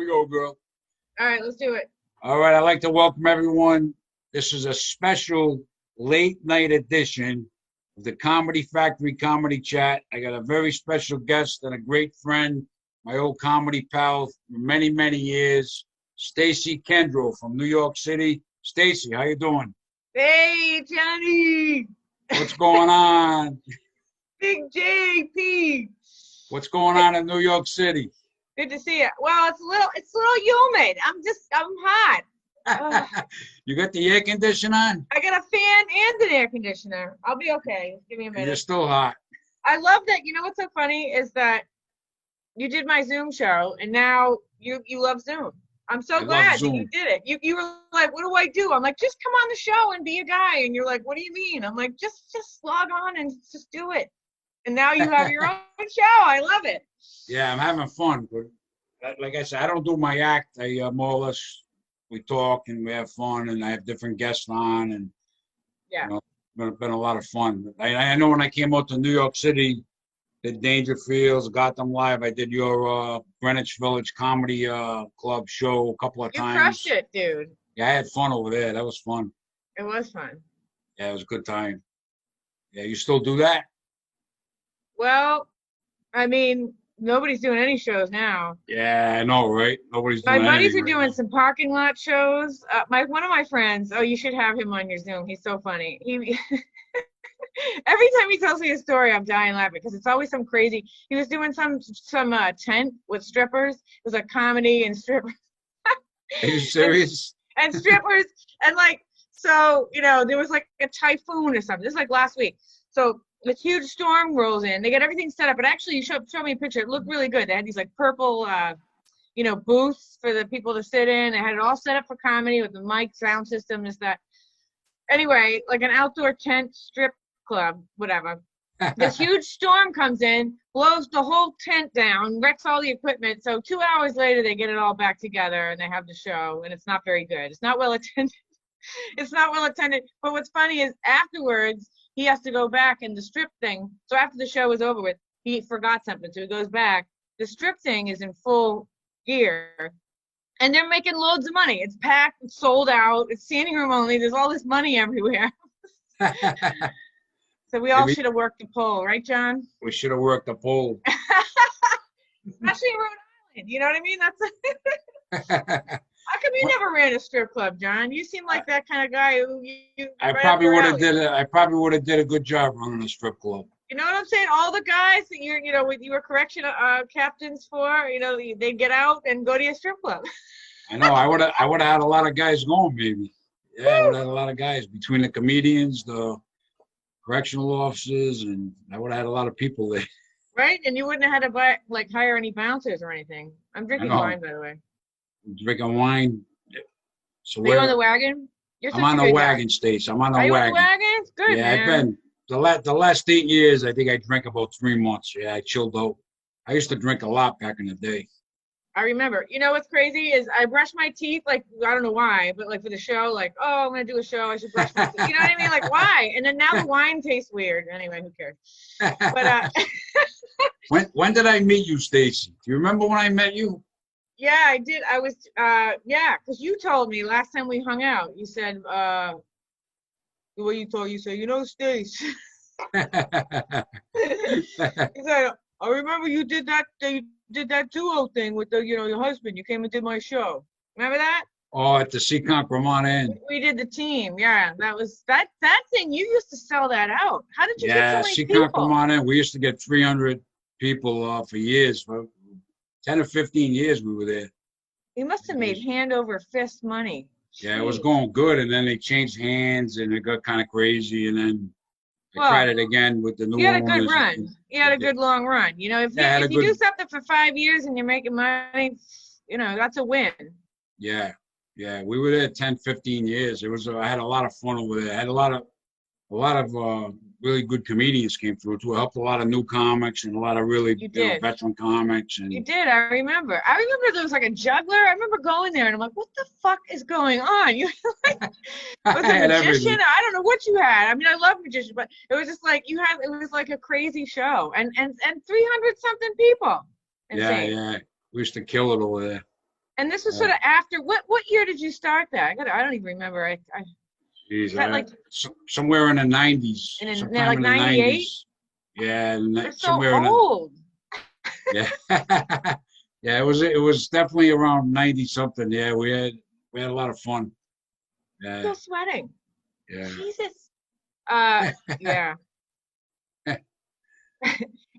we go, girl. All right, let's do it. All right, I'd like to welcome everyone. This is a special late night edition of the Comedy Factory Comedy Chat. I got a very special guest and a great friend, my old comedy pal for many, many years, Stacy Kendro from New York City. Stacy, how you doing? Hey, Johnny. What's going on? Big JP. What's going on in New York City? Good to see you. Well, it's a little humid. I'm hot. You got the air conditioner on? I got a fan and an air conditioner. I'll be okay. Give me a minute. You're still hot. I love that. You know what's so funny is that you did my Zoom show, and now you love Zoom. I'm so glad that you did it. You were like, what do I do? I'm like, just come on the show and be a guy. And you're like, what do you mean? I'm like, just log on and just do it. And now you have your own show. I love it. Yeah, I'm having fun. But like I said, I don't do my act. I more or less, we talk and we have fun, and I have different guests on, and yeah, you know, been a lot of fun. I know when I came out to New York City, did Dangerfield, Gotham Live. I did your Greenwich Village Comedy Club show a couple of times. You crushed it, dude. Yeah, I had fun over there. That was fun. It was fun. Yeah, it was a good time. Yeah, you still do that? Well, I mean, nobody's doing any shows now. Yeah, I know, right? Nobody's doing My buddies are right doing now. some parking lot shows. One of my friends, oh, you should have him on your Zoom. He's so funny. He every time he tells me a story, I'm dying laughing because it's always some crazy. He was doing some tent with strippers. It was like comedy and strippers. Are you serious? And strippers and so there was like a typhoon or something. This is like last week. So this huge storm rolls in. They get everything set up, but actually, you show me a picture. It looked really good. They had these like purple, booths for the people to sit in. They had it all set up for comedy with the mic, sound system, this, that. Anyway, like an outdoor tent strip club, whatever. This huge storm comes in, blows the whole tent down, wrecks all the equipment. So 2 hours later, they get it all back together and they have the show, and it's not very good. It's not well attended. It's not well attended. But what's funny is afterwards, he has to go back and the strip thing. So after the show was over with, he forgot something. So he goes back. The strip thing is in full gear. And they're making loads of money. It's packed. It's sold out. It's standing room only. There's all this money everywhere. So we all should have worked the pole. Right, John? We should have worked the pole. Especially in Rhode Island. You know what I mean? How come you never ran a strip club, John? You seem like that kind of guy who I probably would have did a good job running a strip club. You know what I'm saying? All the guys that you were correction captains for, they get out and go to your strip club. I know. I would have had a lot of guys going, maybe. Yeah, I would have had a lot of guys between the comedians, the correctional officers, and I would have had a lot of people there. Right, and you wouldn't have had to hire any bouncers or anything. I'm drinking wine, by the way. Drinking wine. So are you on the wagon? I'm on the wagon, Stace. I'm on the wagon. Are you on the wagon? Good, yeah, man. I've been the last 8 years. I think I drank about 3 months. Yeah, I chilled out. I used to drink a lot back in the day. I remember. You know what's crazy is I brush my teeth I don't know why, but for the show, I'm gonna do a show. I should brush my teeth. You know what I mean? Why? And then now the wine tastes weird. Anyway, who cares? But when did I meet you, Stacy? Do you remember when I met you? Yeah, I did. I was, because you told me last time we hung out, you said, the way you told, you said, Stace. He said, I remember you did that duo thing with your husband. You came and did my show. Remember that? Oh, at the Seekonk Vermont Inn. We did the team. Yeah, that was, that thing, you used to sell that out. How did you get so many people? Seekonk Vermont Inn, we used to get 300 people for years. For 10 or 15 years we were there. You must have made hand over fist money. Yeah, it was going good, and then they changed hands, and it got kind of crazy, and then I tried it again with the new owners. You had a good run. You had a good long run. If you do something for 5 years and you're making money, that's a win. Yeah, we were there 10, 15 years. I had a lot of fun over there. I had a lot of really good comedians came through too. I helped a lot of new comics and a lot of really veteran comics. And you did. I remember there was a juggler. I remember going there and I'm like, what the fuck is going on? You was a magician. Everything. I don't know what you had. I mean, I love magicians, but it was just it was like a crazy show and 300 something people. Insane. Yeah. We used to kill it over there. And this was sort of after, what year did you start that? I don't even remember. Geez, that like somewhere in the 90s. Sometime like in the 98? 90s. Yeah, You're so somewhere in old. yeah. Yeah, it was definitely around 90 something. Yeah, we had a lot of fun. I'm Yeah. still sweating. Yeah. Jesus. Yeah.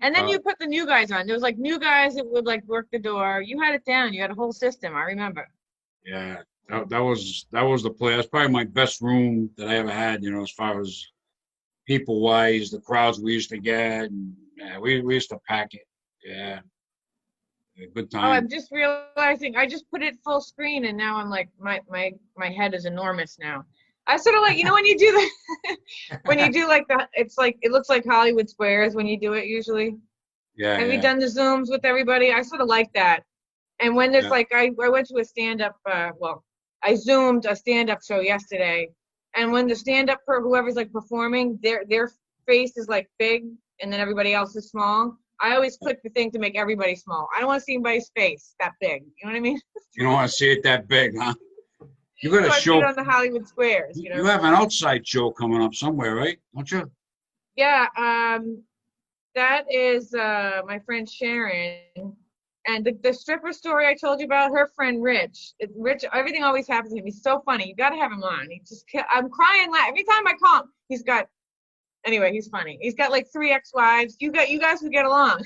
And then you put the new guys on. There was like new guys that would like work the door. You had it down. You had a whole system. I remember. Yeah. That was the play. That's probably my best room that I ever had, as far as people wise, the crowds we used to get, and yeah, we used to pack it. Yeah. Good Oh, time. I'm just realizing I just put it full screen and now I'm like my head is enormous now. I sort of like, when you do the when you do like it's like it looks like Hollywood Squares when you do it usually. Yeah, Have you yeah, done the Zooms with everybody? I sort of like that. And when there's yeah. like I went to a stand-up I Zoomed a stand-up show yesterday, and when the stand-up for whoever's like performing, their face is like big and then everybody else is small. I always click the thing to make everybody small. I don't want to see anybody's face that big. You know what I mean? You don't want to see it that big, huh? You got a So I put it show. on the Hollywood Squares, You have an outside show coming up somewhere, right? Don't you? Yeah, that is my friend Sharon. And the stripper story I told you about, her friend Rich. Rich, everything always happens to him. He's so funny. You got to have him on. I'm crying every time I call him. Anyway, he's funny. He's got like 3 ex-wives. You guys would get along.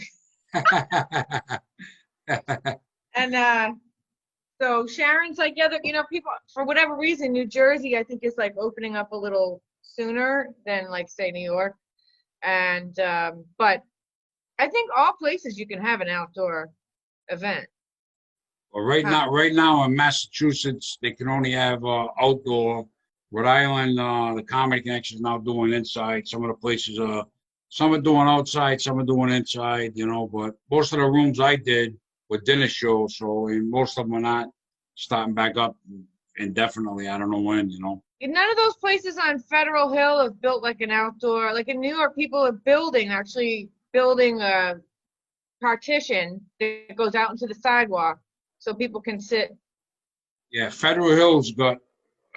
And so Sharon's like, yeah, people, for whatever reason, New Jersey, I think, is like opening up a little sooner than like, say, New York. And, but I think all places you can have an outdoor event. Well, right now in Massachusetts, they can only have outdoor. Rhode Island, the Comedy Connection is now doing inside. Some of the places some are doing outside, some are doing inside, but most of the rooms I did were dinner shows, so and most of them are not starting back up indefinitely. I don't know when, None of those places on Federal Hill have built like an outdoor, like in New York, people are actually building a partition that goes out into the sidewalk so people can sit. Yeah, Federal Hill's got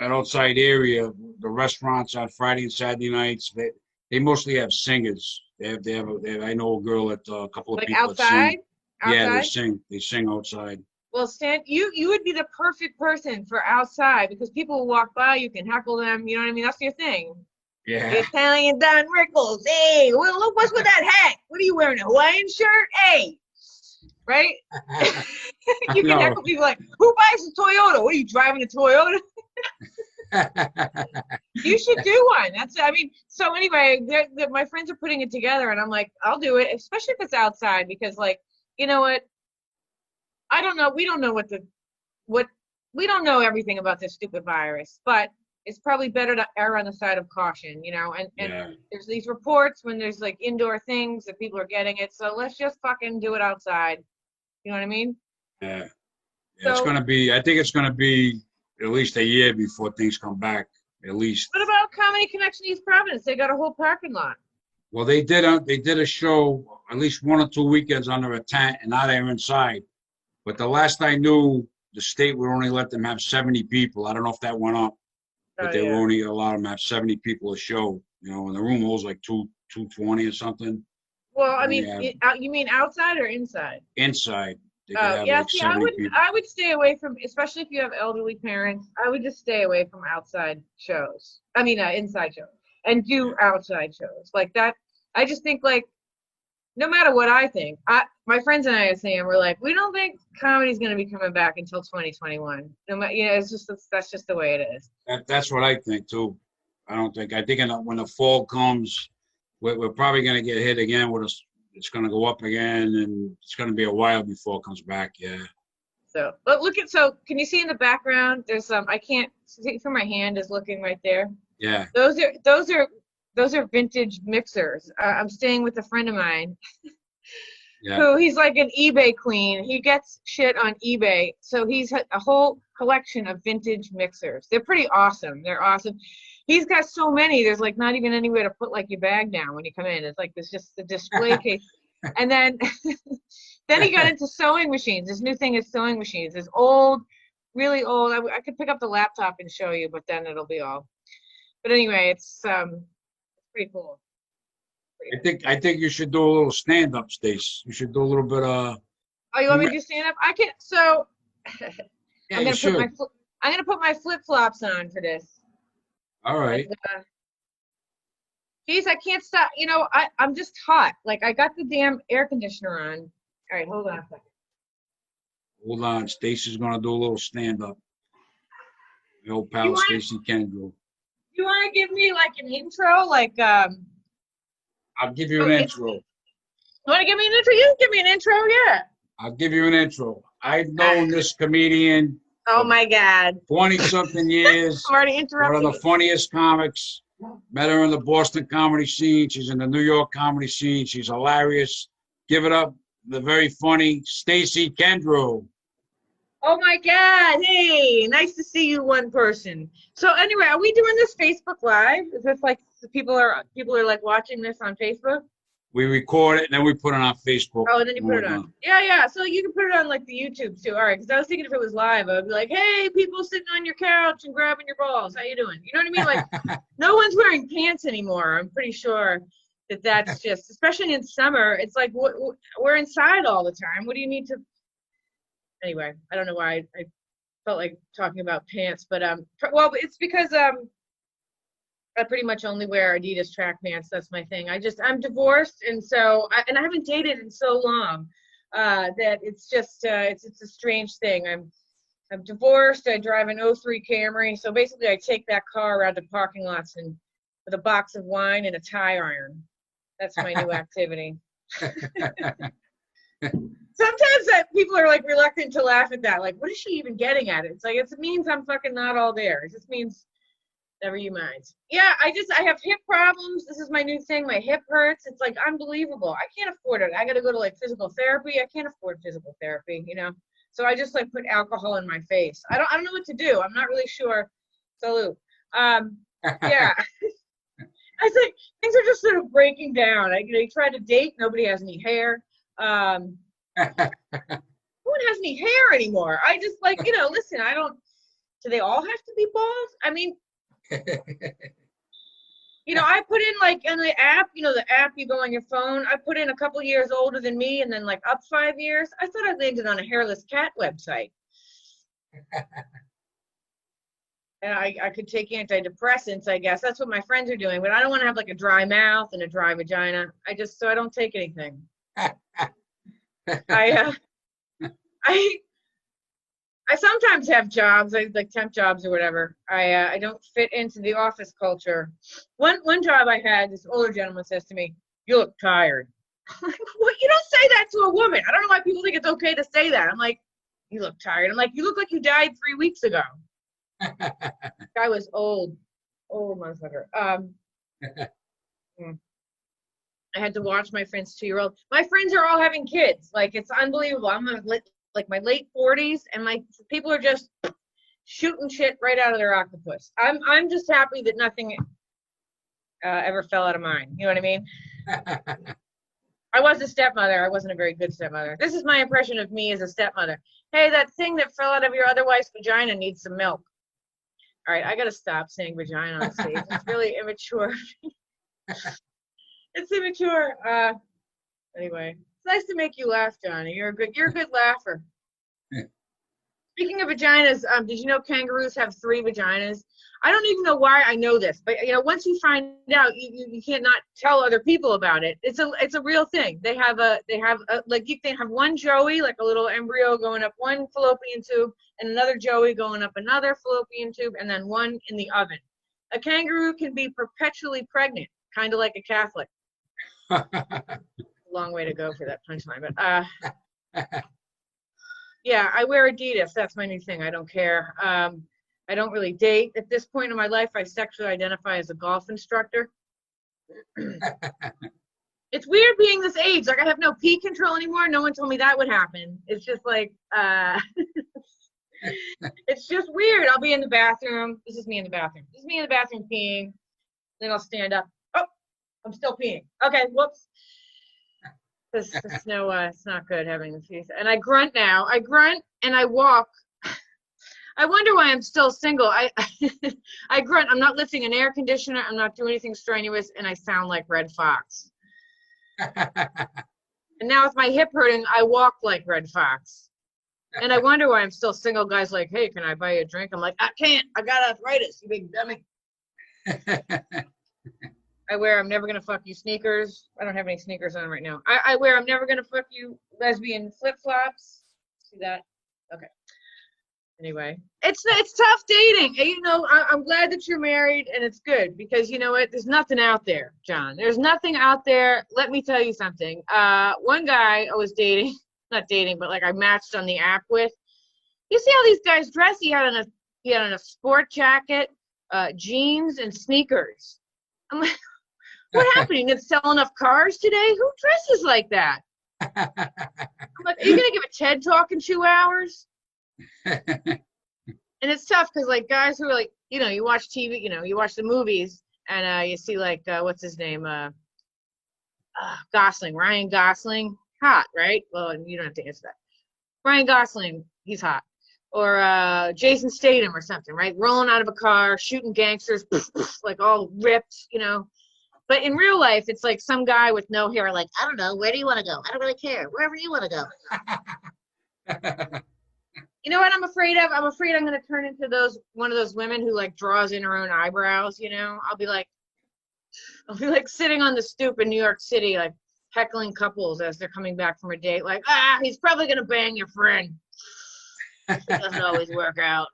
an outside area. The restaurants on Friday and Saturday nights, they mostly have singers. I know a girl that a couple of Like people that outside? sing. Yeah, Outside? they sing outside. Well, Stan, you would be the perfect person for outside because people will walk by, you can heckle them, you know what I mean? That's your thing. Yeah. The Italian Don Rickles. Hey, look, what's with that hat? What are you wearing, a Hawaiian shirt? Hey, right? You can heckle people like, who buys a Toyota? What are you driving a Toyota? You should do one. So anyway, my friends are putting it together and I'm like, I'll do it, especially if it's outside because like, you know what? I don't know. We don't know we don't know everything about this stupid virus, but it's probably better to err on the side of caution, and Yeah. there's these reports when there's like indoor things that people are getting it. So let's just fucking do it outside. You know what I mean? Yeah. So, I think it's going to be at least a year before things come back, at least. what about Comedy Connection East Providence? They got a whole parking lot. Well, they did a show at least 1 or 2 weekends under a tent, and now they're inside. But the last I knew, the state would only let them have 70 people. I don't know if that went up, but they were only allowed them to have 70 people a show. And the room holds like 220 or something. Well, I mean, you mean outside or inside? Inside. They could have yeah. like See, 70 people. I would stay away from, especially if you have elderly parents. I would just stay away from outside shows. I mean, inside shows, and do outside shows like that. I just think like, no matter what I think, my friends and I are saying we're like, we don't think comedy's going to be coming back until 2021. No matter, that's just the way it is. That's what I think too. I think when the fall comes, we're probably going to get hit again with it's going to go up again, and it's going to be a while before it comes back. Yeah. So, but can you see in the background? There's I can't see for my hand is looking right there. Yeah. Those are vintage mixers. I'm staying with a friend of mine. Yeah. Who he's like an eBay queen. He gets shit on eBay. So he's a whole collection of vintage mixers. They're pretty awesome. They're awesome. He's got so many. There's like not even anywhere to put like your bag down when you come in. It's like there's just the display case. And then then he got into sewing machines. His new thing is sewing machines. It's old, really old. I could pick up the laptop and show you, but then it'll be all. But anyway, it's pretty cool. I think you should do a little stand up, Stace. You should do a little bit Oh, you want me to do stand up? I can. So yeah, I'm you should. I'm gonna put my flip flops on for this. All right. Geez, I can't stop. You know, I'm just hot. Like I got the damn air conditioner on. All right, hold on a second. Hold on. Stacy's gonna do a little stand up. My old pal Stacy Kendro. You want to give me like an intro, like I'll give you an intro. You want to give me an intro? You can give me an intro, yeah. I'll give you an intro. I've known this comedian. Oh my God. 20-something years. I'm already interrupting. One of the funniest comics. Met her in the Boston comedy scene. She's in the New York comedy scene. She's hilarious. Give it up, the very funny Stacy Kendro. Oh my God. Hey, nice to see you, one person. So anyway, are we doing this Facebook Live? Is this like people are like watching this on Facebook? We record it and then we put it on Facebook. Oh, and then you put it on. Yeah. So you can put it on like the YouTube too. All right, because I was thinking if it was live, I would be like, hey, people sitting on your couch and grabbing your balls. How you doing? You know what I mean? Like, no one's wearing pants anymore. I'm pretty sure that's just, especially in summer, it's like we're inside all the time. What do you need to? Anyway, I don't know why I felt like talking about pants, but well, it's because I pretty much only wear Adidas track pants. That's my thing. I'm divorced, and so I haven't dated in so long that it's just it's a strange thing. I'm divorced. I drive an '03 Camry, so basically I take that car around to parking lots and with a box of wine and a tire iron. That's my new activity. Sometimes people are like reluctant to laugh at that. Like, what is she even getting at? It's like it means I'm fucking not all there. It just means. Never you mind. Yeah, I have hip problems. This is my new thing. My hip hurts. It's like unbelievable. I can't afford it. I got to go to like physical therapy. I can't afford physical therapy, you know? So I just like put alcohol in my face. I don't know what to do. I'm not really sure. Salute. Yeah. I think things are just sort of breaking down. You try to date. Nobody has any hair. No one has any hair anymore. I just like, listen, do they all have to be bald? I mean, I put in like in the app, the app you go on your phone, I put in a couple years older than me and then like up 5 years. I thought I landed on a hairless cat website. And I could take antidepressants, I guess. That's what my friends are doing, but I don't want to have like a dry mouth and a dry vagina. So I don't take anything. I sometimes have jobs, like temp jobs or whatever. I don't fit into the office culture. One job I had, this older gentleman says to me, "You look tired." I'm like, what? You don't say that to a woman. I don't know why people think it's okay to say that. I'm like, "You look tired." I'm like, "You look like you died 3 weeks ago." Guy was old motherfucker. I had to watch my friend's 2-year-old. My friends are all having kids. Like, it's unbelievable. I'm like my late 40s, and my people are just shooting shit right out of their octopus. I'm just happy that nothing ever fell out of mine. You know what I mean? I was a stepmother. I wasn't a very good stepmother. This is my impression of me as a stepmother. Hey, that thing that fell out of your otherwise vagina needs some milk. All right, I got to stop saying vagina on stage. It's really immature. It's immature. Anyway. It's nice to make you laugh, Johnny. You're a good laugher. Speaking of vaginas, did you know kangaroos have 3 vaginas? I don't even know why I know this, but once you find out, you can't not tell other people about it. It's a real thing. They have one joey, like a little embryo going up one fallopian tube, and another joey going up another fallopian tube, and then one in the oven. A kangaroo can be perpetually pregnant, kind of like a Catholic. Long way to go for that punchline, but yeah, I wear Adidas. That's my new thing. I don't care. I don't really date at this point in my life. I sexually identify as a golf instructor. It's weird being this age. Like, I have no pee control anymore. No one told me that would happen. It's just like it's just weird. I'll be in the bathroom. This is me in the bathroom. This is me in the bathroom peeing. Then I'll stand up. Oh, I'm still peeing. Okay, whoops. It's no, it's not good having the teeth. And I grunt now. I grunt and I walk. I wonder why I'm still single. I grunt. I'm not lifting an air conditioner. I'm not doing anything strenuous, and I sound like Red Fox. And now with my hip hurting, I walk like Red Fox. And I wonder why I'm still single. Guys like, hey, can I buy you a drink? I'm like, I can't. I got arthritis, you big dummy. I wear I'm never gonna fuck you sneakers. I don't have any sneakers on right now. I wear I'm never gonna fuck you lesbian flip flops. See that? Okay. Anyway, it's tough dating. And, you know, I'm glad that you're married, and it's good because you know what? There's nothing out there, John. There's nothing out there. Let me tell you something. One guy I was dating, not dating, but like I matched on the app with. You see how these guys dress? He had on a sport jacket, jeans, and sneakers. I'm like, what happened? You didn't sell enough cars today? Who dresses like that? I'm like, are you gonna give a TED talk in 2 hours? And it's tough because like guys who are like, you know, you watch TV, you know, you watch the movies, and you see like what's his name, Gosling, Ryan Gosling, hot, right? Well, you don't have to answer that. Ryan Gosling, he's hot. Or Jason Statham or something, right? Rolling out of a car, shooting gangsters, like all ripped, you know. But in real life, it's like some guy with no hair, like, I don't know, where do you want to go? I don't really care. Wherever you want to go. You know what I'm afraid of? I'm afraid I'm going to turn into one of those women who like draws in her own eyebrows, you know? I'll be like sitting on the stoop in New York City, like heckling couples as they're coming back from a date, like, he's probably going to bang your friend. It doesn't always work out.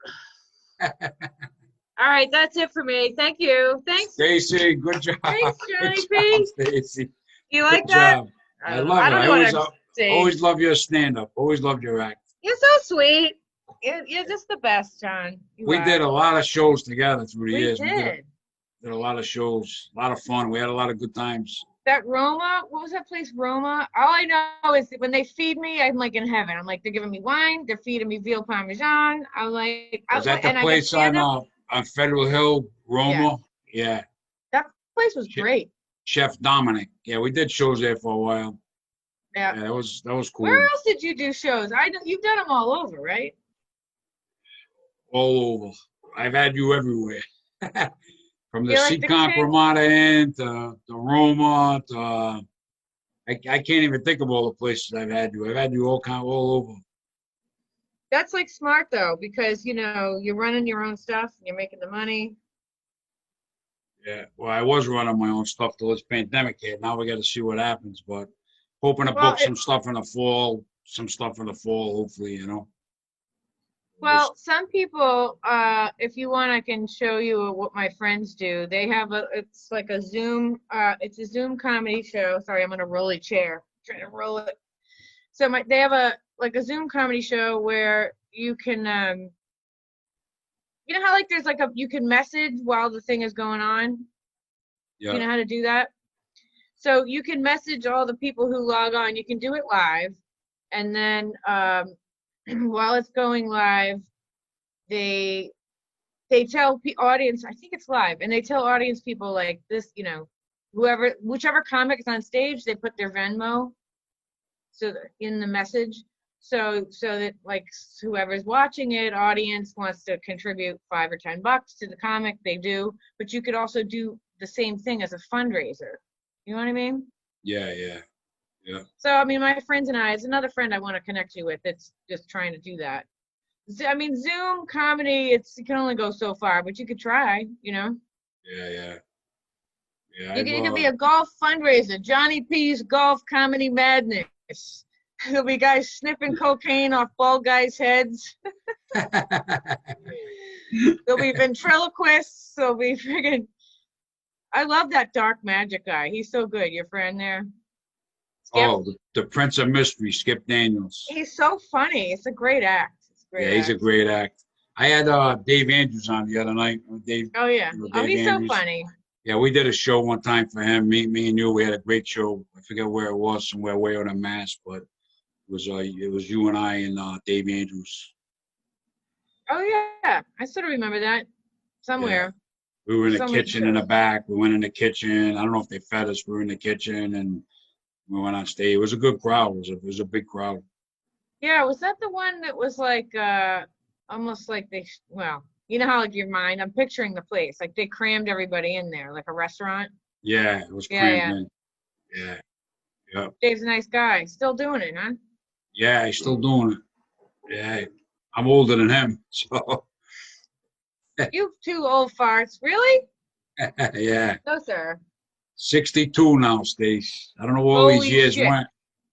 All right, that's it for me. Thank you. Thanks, Stacy. Good job. Thanks, Johnny Good P. job, Stacy. You like Good that? job. I love it. Always love your stand-up. Always loved your act. You're so sweet. You're just the best, John. We did a lot of shows together through the years. We did a lot of shows, a lot of fun. We had a lot of good times. That Roma, what was that place, Roma? All I know is that when they feed me, I'm like in heaven. I'm like, they're giving me wine, they're feeding me veal parmesan. I'm like, was that the place on Federal Hill, Roma? Yeah. That place was great. Chef Dominic. Yeah, we did shows there for a while. Yeah, that was cool. Where else did you do shows? You've done them all over, right? All over. I've had you everywhere. From the Seacon Ramada Inn to the Roma to I can't even think of all the places I've had you. I've had you all over. That's like smart though, because you know you're running your own stuff, you're making the money. Yeah, well, I was running my own stuff till this pandemic hit. Now we got to see what happens, but hoping to book some stuff in the fall. Hopefully, you know. Well, some people, if you want, I can show you what my friends do. They have it's like a Zoom, it's a Zoom comedy show. Sorry, I'm on a rolly chair. I'm trying to roll it. So they have a Zoom comedy show where you can, you know how like there's like you can message while the thing is going on? Yeah. You know how to do that? So you can message all the people who log on. You can do it live. And then, while it's going live, they tell audience, I think it's live, and they tell audience people like this, you know, whichever comic is on stage, they put their Venmo in the message, so that like whoever's watching it, audience wants to contribute $5 or $10 to the comic, they do. But you could also do the same thing as a fundraiser. You know what I mean? Yeah. So, I mean, my friends and I, it's another friend I want to connect you with that's just trying to do that. I mean, Zoom comedy, it can only go so far, but you could try, you know? Yeah. You could be a golf fundraiser, Johnny P's Golf Comedy Madness. There'll be guys sniffing cocaine off bald guys' heads. There'll be ventriloquists. There'll be friggin'... I love that dark magic guy. He's so good. Your friend there? Skip? Oh, the Prince of Mystery, Skip Daniels. He's so funny. It's a great act. He's a great act. I had Dave Andrews on the other night. Dave. Oh yeah. He's Andrews. So funny. Yeah, we did a show one time for him. Me and you. We had a great show. I forget where it was. Somewhere way out in Mass, but it was you and I and Dave Andrews. Oh yeah, I sort of remember that somewhere. Yeah. We were in the kitchen in the back. We went in the kitchen. I don't know if they fed us. We were in the kitchen and We went on stage. It was a good crowd. It was a big crowd. Yeah, was that the one that was like almost like well, you know how like your mind, I'm picturing the place. Like they crammed everybody in there, like a restaurant. Yeah, it was Yeah, crammed yeah. in. Yeah, yeah, Dave's a nice guy. Still doing it, huh? yeah. He's still doing it. Yeah, I'm older than him, so You two old farts. Really? yeah. No, sir. 62 now, Stace. I don't know where all these Holy years shit. went.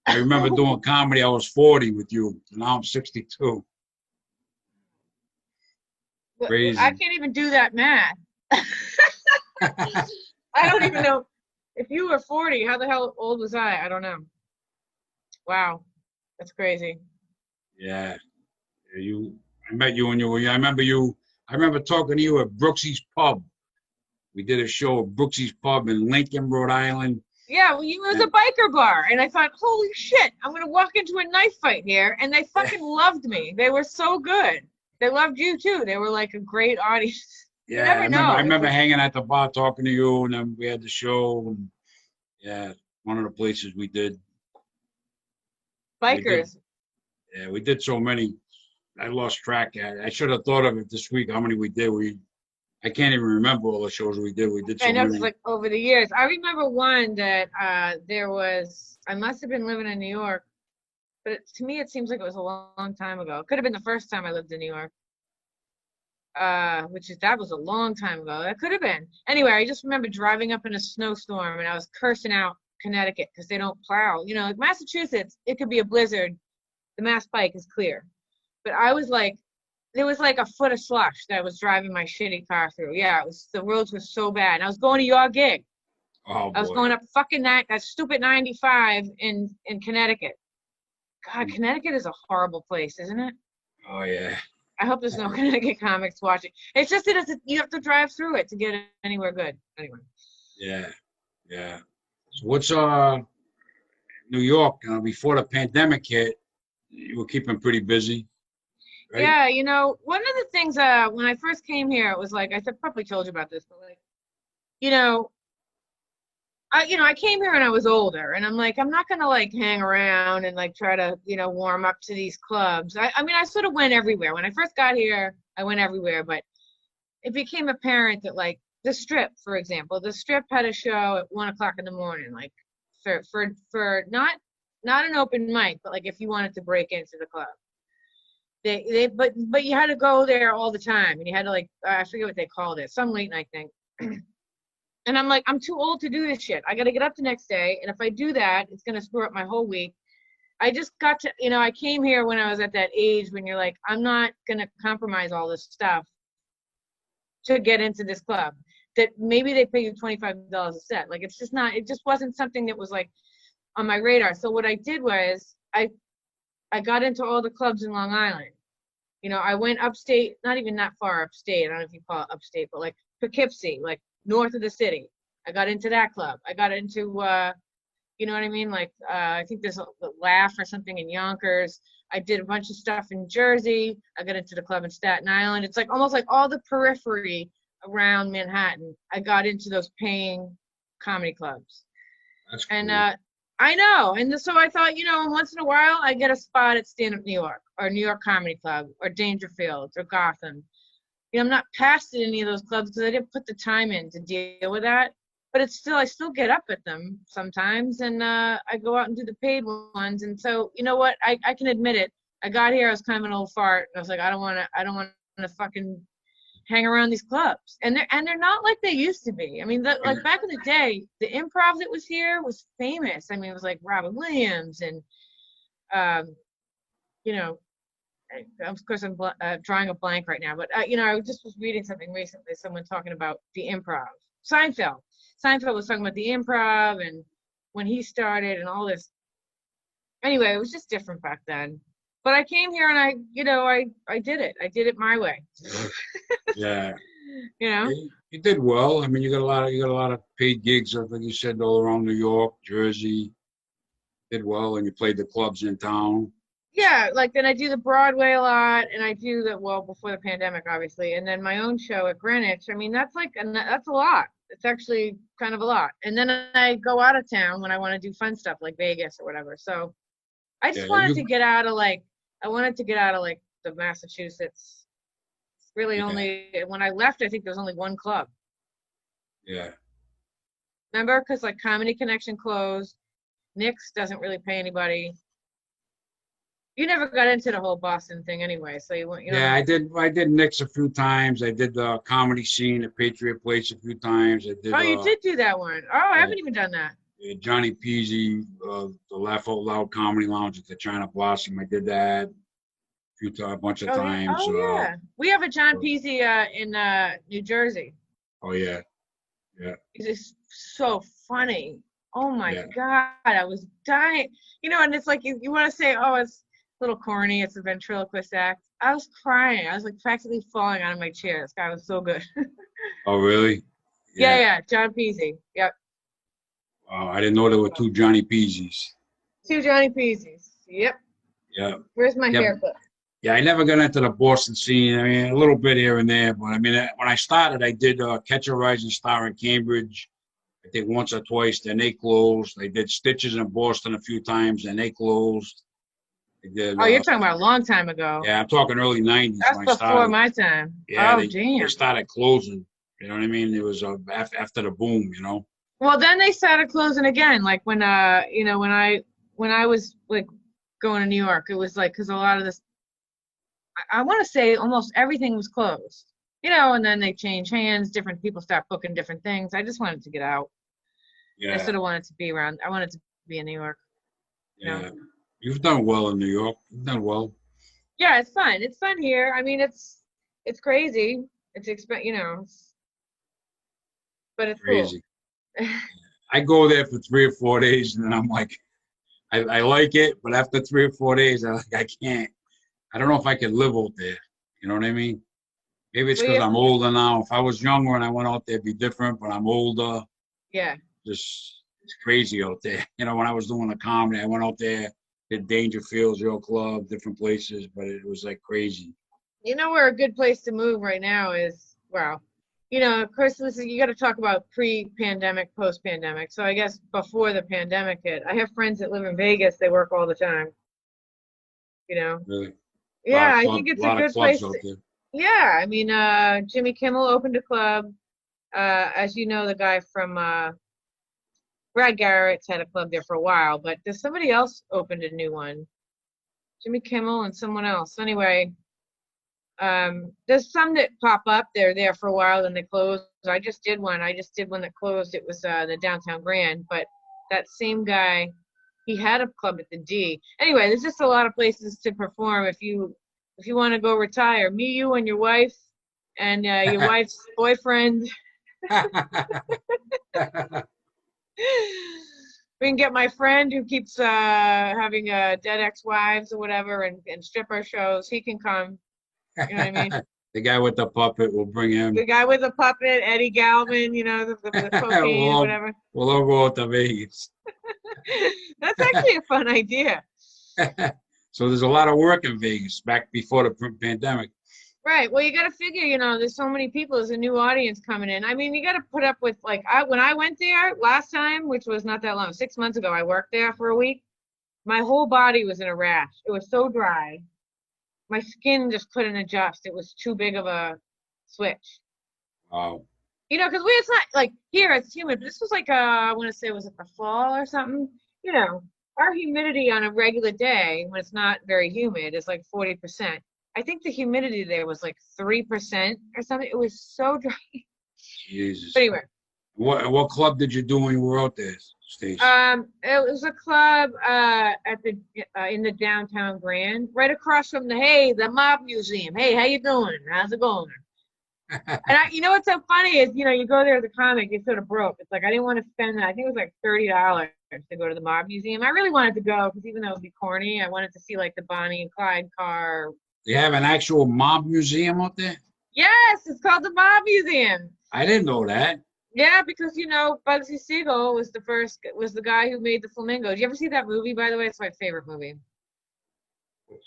I remember doing comedy. I was 40 with you. Now I'm 62. I Crazy. can't even do that math. I don't even know. If you were 40, how the hell old was I? I don't know. Wow. That's crazy. Yeah. You. I met you when you were young. I remember you. I remember talking to you at Brooksy's Pub. We did a show at Brooksy's Pub in Lincoln, Rhode Island. Yeah, well, it was a And biker bar, and I thought, holy shit, I'm gonna walk into a knife fight here, and they fucking loved me. They were so good. They loved you too. They were like a great audience. You yeah, never know. I It's remember like hanging at the bar talking to you, and then we had the show. And yeah, one of the places we did, bikers. yeah, we did so many. I lost track. I should have thought of it this week. How many we did? I can't even remember all the shows we did. We did I so know it's many. like over the years. I remember one that there was. I must have been living in New York, but to me it seems like it was a long time ago. It could have been the first time I lived in New York. That was a long time ago. That could have been. Anyway, I just remember driving up in a snowstorm and I was cursing out Connecticut because they don't plow. You know, like Massachusetts, it could be a blizzard. The Mass Pike is clear. But I was like, there was like a foot of slush that I was driving my shitty car through. Yeah, the roads were so bad. And I was going to your gig. Oh I was boy. going up fucking that stupid 95 in Connecticut. God, Connecticut is a horrible place, isn't it? Oh yeah. I hope there's no Connecticut comics watching. It's just you have to drive through it to get anywhere good. Anyway. Yeah. Yeah. So what's New York? Before the pandemic hit, you were keeping pretty busy, right? Yeah, one of the things when I first came here, it was like probably told you about this, but like, you know, I came here when I was older, and I'm like, I'm not gonna like hang around and like try to, warm up to these clubs. I mean, I sort of went everywhere. When I first got here, I went everywhere, but it became apparent that like the Strip, for example, the Strip had a show at 1 o'clock in the morning, like for not an open mic, but like if you wanted to break into the club. But you had to go there all the time, and you had to like I forget what they called it, some late night thing. And I'm like, I'm too old to do this shit. I got to get up the next day, and if I do that, it's gonna screw up my whole week. I just got to, I came here when I was at that age when you're like, I'm not gonna compromise all this stuff to get into this club. That maybe they pay you $25 a set. Like it's just not. It just wasn't something that was like on my radar. So what I did was I got into all the clubs in Long Island. I went upstate, not even that far upstate. I don't know if you call it upstate, but like Poughkeepsie, like north of the city. I got into that club. I got into, you know what I mean? Like, I think there's a Laugh or something in Yonkers. I did a bunch of stuff in Jersey. I got into the club in Staten Island. It's like almost like all the periphery around Manhattan. I got into those paying comedy clubs. That's And cool. I know. And so I thought, once in a while I get a spot at Stand Up New York or New York Comedy Club or Dangerfield or Gotham. I'm not past at any of those clubs because I didn't put the time in to deal with that. But I still get up at them sometimes, and I go out and do the paid ones. And so, you know what? I can admit it. I got here, I was kind of an old fart. I was like, I don't want to fucking hang around these clubs. And they're not like they used to be. I mean, like back in the day, the improv that was here was famous. I mean, it was like Robin Williams and, you know, of course, I'm drawing a blank right now, but I just was reading something recently. Someone talking about the improv. Seinfeld. Seinfeld was talking about the improv and when he started and all this. Anyway, it was just different back then. But I came here and I did it. I did it my way. Yeah. You know. You did well. I mean, you got a lot of paid gigs, like you said, all around New York, Jersey. Did well, and you played the clubs in town. Yeah, like then I do the Broadway a lot, and I do before the pandemic, obviously, and then my own show at Greenwich. I mean, that's a lot. It's actually kind of a lot. And then I go out of town when I want to do fun stuff like Vegas or whatever. So I just wanted to get out of like the Massachusetts. Really only when I left, I think there was only one club. Yeah. Remember? Because like Comedy Connection closed. Nick's doesn't really pay anybody. You never got into the whole Boston thing anyway, so you went. Yeah, I did Nick's a few times. I did the comedy scene at Patriot Place a few times. I did. Oh, you did do that one. Oh, I haven't even done that. Johnny Peasy, the Laugh Out Loud Comedy Lounge at the China Blossom. I did that a bunch of times. Oh yeah, we have a John Peasy in New Jersey. Oh yeah, He's just so funny. Oh my God, I was dying. And it's like you want to say, oh, it's a little corny. It's a ventriloquist act. I was crying. I was like practically falling out of my chair. This guy was so good. Oh really? Yeah, John Peasy. Yep. I didn't know there were two Johnny Peasies. Two Johnny Peasies. Yep. Yeah. Where's my haircut? Yeah, I never got into the Boston scene. I mean, a little bit here and there, but I mean, when I started, I did Catch a Rising Star in Cambridge. I think once or twice. Then they closed. I did Stitches in Boston a few times, and they closed. I did, you're talking about a long time ago. Yeah, I'm talking early '90s. That's when I started. Before my time. Yeah, damn. They started closing. You know what I mean? It was after the boom. Well, then they started closing again. Like when when I was like going to New York, it was like because a lot of this, I want to say almost everything was closed. And then they changed hands. Different people start booking different things. I just wanted to get out. Yeah. I sort of wanted to be around. I wanted to be in New York. Yeah. You've done well in New York. You've done well. Yeah, it's fun. It's fun here. I mean, it's crazy. It's but it's crazy. Cool. I go there for 3 or 4 days, and then I'm like, I like it, but after 3 or 4 days, I'm like, I can't. I don't know if I could live out there. You know what I mean? Maybe it's because I'm older now. If I was younger and I went out there, it'd be different, but I'm older. Yeah. It's crazy out there. When I was doing the comedy, I went out there, did Dangerfield, Real Club, different places, but it was like crazy. Where a good place to move right now is, wow. Of course, you got to talk about pre-pandemic, post-pandemic. So I guess before the pandemic hit, I have friends that live in Vegas. They work all the time. Really? Yeah, I think it's a good place. Yeah, I mean, Jimmy Kimmel opened a club. As you know, the guy from Brad Garrett's had a club there for a while, but there's somebody else opened a new one. Jimmy Kimmel and someone else. Anyway, there's some that pop up. They're there for a while and they close. I just did one that closed. It was the Downtown Grand, but that same guy, he had a club at the D. Anyway, there's just a lot of places to perform if you want to go retire. Me, you, and your wife, and your wife's boyfriend. We can get my friend who keeps having dead ex-wives or whatever and stripper shows. He can come. You know what I mean? The guy with the puppet, we'll bring him. The guy with the puppet, Eddie Galvin, the cocaine or whatever. We'll all go out to Vegas. That's actually a fun idea. So there's a lot of work in Vegas back before the pandemic. Right. Well, you got to figure, there's so many people. There's a new audience coming in. I mean, you got to put up with, like, when I went there last time, which was not that long, 6 months ago, I worked there for a week. My whole body was in a rash. It was so dry. My skin just couldn't adjust. It was too big of a switch. Wow. Because it's not, like, here it's humid, but this was like, I want to say, was it the fall or something? Our humidity on a regular day, when it's not very humid, is like 40%. I think the humidity there was like 3% or something. It was so dry. Jesus. But anyway. What club did you do when you were out there, Stacy? It was a club at the in the Downtown Grand, right across from the Mob Museum. Hey, how you doing? How's it going? And what's so funny is, you go there as a comic, you're sort of broke. It's like I didn't want to spend that. I think it was like $30 to go to the Mob Museum. I really wanted to go because even though it would be corny, I wanted to see like the Bonnie and Clyde car. They have an actual mob museum out there? Yes, it's called the Mob Museum. I didn't know that. Yeah, because Bugsy Siegel was the guy who made the Flamingo. Did you ever see that movie, by the way? It's my favorite movie.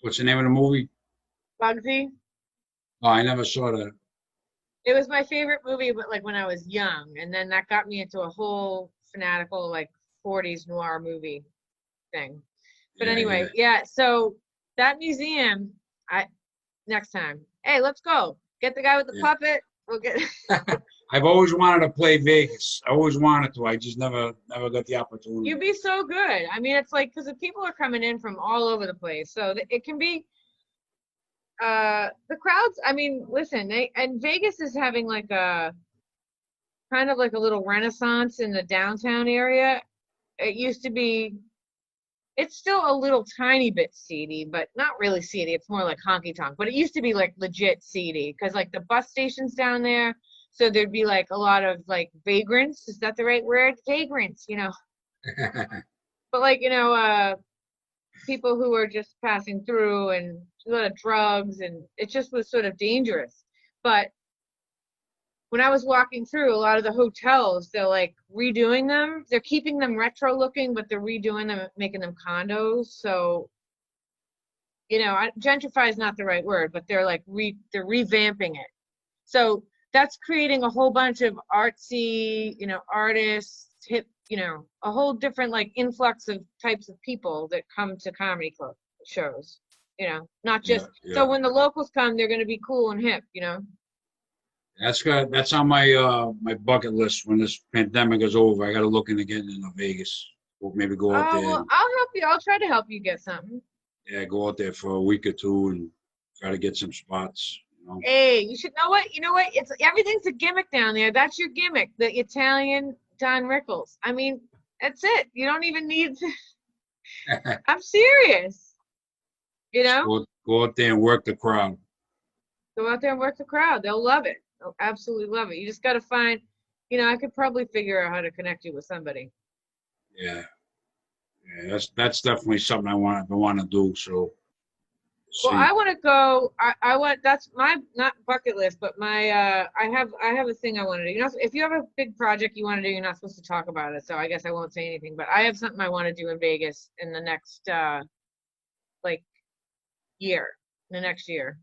What's the name of the movie? Bugsy. Oh, I never saw that. It was my favorite movie, but like when I was young, and then that got me into a whole fanatical like 40s noir movie thing. But Yeah, yeah. anyway, yeah. So that museum, I next time. Hey, let's go. Get the guy with the Yeah. puppet. We'll get. I've always wanted to play Vegas. I always wanted to. I just never got the opportunity. You'd be so good. I mean, it's like because the people are coming in from all over the place, so it can be. The crowds. I mean, listen, and Vegas is having like a kind of like a little renaissance in the downtown area. It used to be. It's still a little tiny bit seedy, but not really seedy. It's more like honky tonk. But it used to be like legit seedy because like the bus station's down there. So there'd be like a lot of like vagrants. Is that the right word? Vagrants, you know. But like, you know, people who were just passing through and a lot of drugs and it just was sort of dangerous. But when I was walking through a lot of the hotels, they're like redoing them. They're keeping them retro looking, but they're redoing them, making them condos. So, you know, gentrify is not the right word, but they're like they're revamping it. So that's creating a whole bunch of artsy, you know, artists, hip, you know, a whole different like influx of types of people that come to comedy club shows, you know, not just, so when the locals come, they're going to be cool and hip, you know. That's good. That's on my my bucket list when this pandemic is over. I got to look into getting into Vegas. Or maybe go out there. Well, I'll help you. I'll try to help you get something. Yeah, go out there for a week or two and try to get some spots. You know? Hey, you should know what? You know what? It's everything's a gimmick down there. That's your gimmick, the Italian Don Rickles. I mean, that's it. You don't even need to. I'm serious. You know? Go out there and work the crowd. Go out there and work the crowd. They'll love it. They'll absolutely love it. You just got to find, you know, I could probably figure out how to connect you with somebody. Yeah. Yeah, that's definitely something I want to do. So. Well, I want to go. I want. That's my not bucket list, but my. I have a thing I want to do. You know, if you have a big project you want to do, you're not supposed to talk about it. So I guess I won't say anything. But I have something I want to do in Vegas in the next like year. In the next year.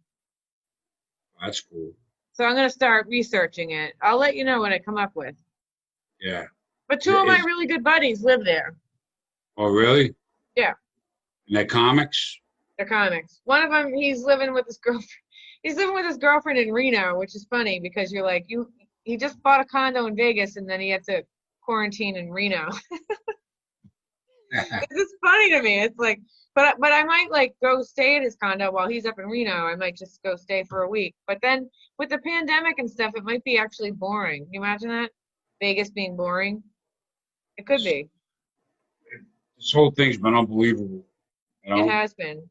That's cool. So I'm gonna start researching it. I'll let you know what I come up with. Yeah. But two of my really good buddies live there. Oh, really? Yeah. And they're comics? They're comics. One of them, he's living with his girlfriend. He's living with his girlfriend in Reno, which is funny because you're like, he just bought a condo in Vegas and then he had to quarantine in Reno. It's just funny to me. It's like, but I might like go stay at his condo while he's up in Reno. I might just go stay for a week. But then with the pandemic and stuff, it might be actually boring. Can you imagine that? Vegas being boring? It could be. This whole thing's been unbelievable. You know? It has been.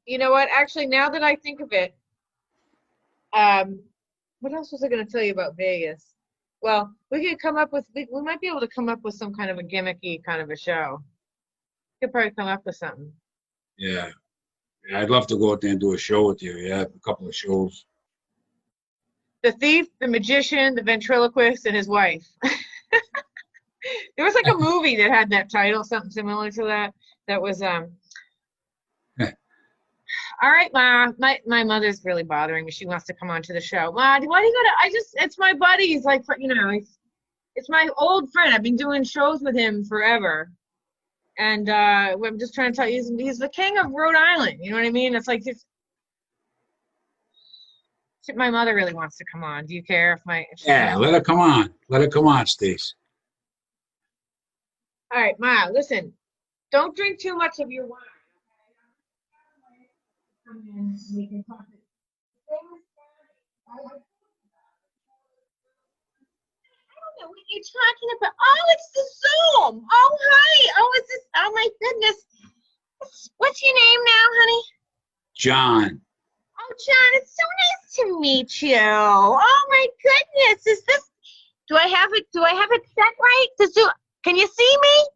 You know what? Actually, now that I think of it, what else was I going to tell you about Vegas? Well, we could come up with, we might be able to come up with some kind of a gimmicky kind of a show. We could probably come up with something. Yeah. I'd love to go out there and do a show with you. Yeah, a couple of shows. The Thief, the Magician, the Ventriloquist, and his wife. There was like a movie that had that title, something similar to that. That was all right, Ma. My mother's really bothering me. She wants to come on to the show. Ma, why do you gotta? It's my buddy. He's like, you know, it's my old friend. I've been doing shows with him forever, and I'm just trying to tell you, he's the king of Rhode Island. You know what I mean? It's like my mother really wants to come on. Do you care if Yeah, let her come on. Let her come on, Stace. All right, Ma. Listen, don't drink too much of your wine. Come in, we can talk. I don't know what you're talking about. Oh, it's the Zoom. Oh, hi. Oh, is this? Oh, my goodness. What's your name now, honey? John. Oh, John, it's so nice to meet you. Oh, my goodness. Is this? Do I have it set right? Can you see me?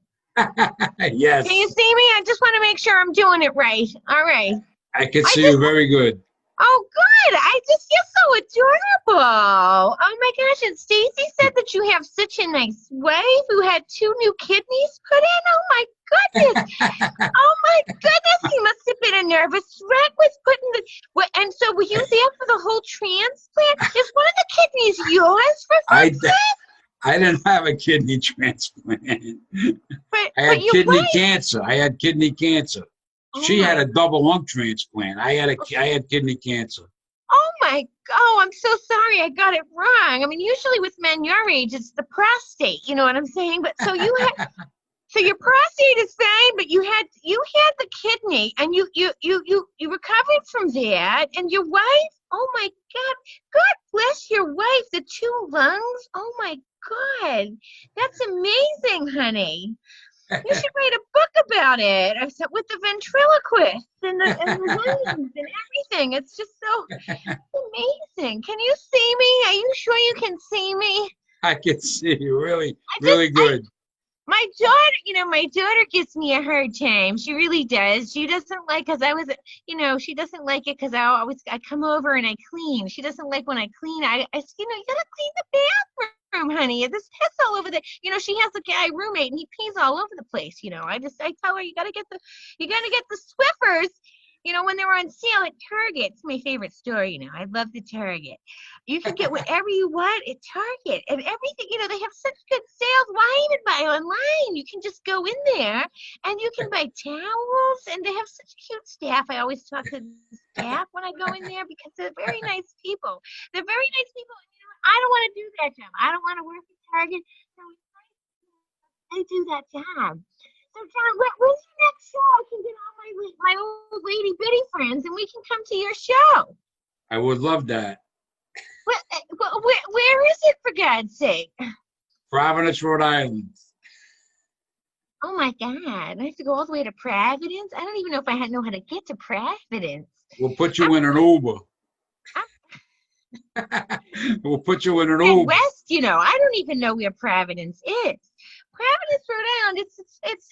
Yes. Can you see me? I just want to make sure I'm doing it right. All right. I can see you very good. Oh, good. You're so adorable. Oh, my gosh. And Stacy said that you have such a nice wife who had 2 new kidneys put in. Oh, my goodness. Oh, my goodness. He must have been a nervous wreck with putting the what? And so were you there for the whole transplant? Is one of the kidneys yours for I, fuck's sake? I didn't have a kidney transplant. But I had your kidney wife. cancer. I had kidney cancer. Oh She had my. a double lung transplant. I had kidney cancer. Oh my. Oh, I'm so sorry. I got it wrong. I mean, usually with men your age, it's the prostate. You know what I'm saying? But so you had. So your prostate is fine, but you had the kidney, and you recovered from that. And your wife, oh my God, God bless your wife, the 2 lungs. Oh my God, that's amazing, honey. You should write a book about it. I said with the ventriloquist and the lungs and everything. It's just so amazing. Can you see me? Are you sure you can see me? I can see you really good. My daughter gives me a hard time. She really does. She doesn't like, because she doesn't like it because I come over and I clean. She doesn't like when I clean. I you gotta clean the bathroom, honey. There's piss all over she has a guy roommate and he pees all over the place. I tell her you gotta get the Swiffers. When they were on sale at Target. It's my favorite store, I love the Target. You can get whatever you want at Target and everything. They have such good sales. Why even buy online? You can just go in there and you can buy towels, and they have such cute staff. I always talk to the staff when I go in there because they're very nice people. They're very nice people. I don't want to do that job. I don't want to work at Target. So it's nice they do that job. So, John, when's your next show? I can get all my old lady bitty friends, and we can come to your show. I would love that. Where is it, for God's sake? Providence, Rhode Island. Oh, my God. I have to go all the way to Providence? I don't even know if I know how to get to Providence. We'll put you in an Uber. We'll put you in an Uber. West, I don't even know where Providence is. Providence, Rhode Island. It's